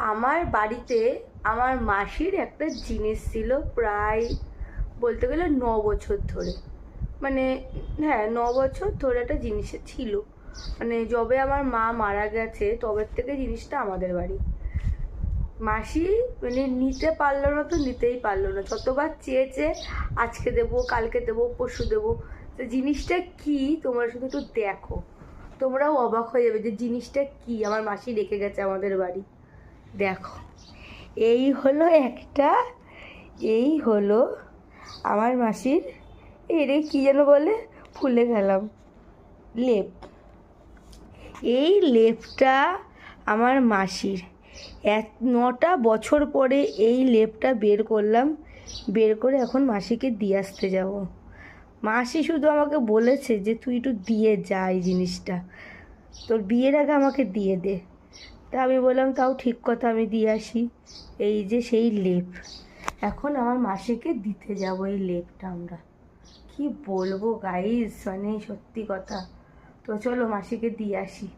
আমার বাড়িতে আমার মাসির একটা জিনিস ছিল প্রায় বলতে গেলে 9 বছর ধরে। মানে হ্যাঁ, 9 বছর ধরে একটা জিনিস ছিল। মানে যবে আমার মা মারা গেছে তবের থেকে জিনিসটা আমাদের বাড়ি। মাসি মানে নিতে পারলো না তো নিতেই পারলো না, যতবার চেয়েছে আজকে দেবো, কালকে দেবো, পরশু দেবো। তো জিনিসটা কি তোমরা শুধু একটু দেখো, তোমরাও অবাক হয়ে যাবে যে জিনিসটা কি আমার মাসি রেখে গেছে আমাদের বাড়ি। দেখো, এই হলো একটা, এই হলো আমার মাসির, এরে কি যেন বলে, ভুলে গেলাম, লেপ। এই লেপটা আমার মাসির। 9টা বছর পরে এই লেপটা বের করলাম, বের করে এখন মাসিকে দিয়ে আসতে যাব। মাসি শুধু আমাকে বলেছে যে তুই একটু দিয়ে যা এই জিনিসটা, তোর বিয়ের আগে আমাকে দিয়ে দে। তা আমি বললাম তাও ঠিক কথা, আমি দিয়ে আসি। এই যে সেই লেপ, এখন আমার মাসিকে দিতে যাব এই লেপটা আমরা। কি বলবো গাইস, মানে সত্যি কথা। তো চলো মাসিকে দিয়ে আসি।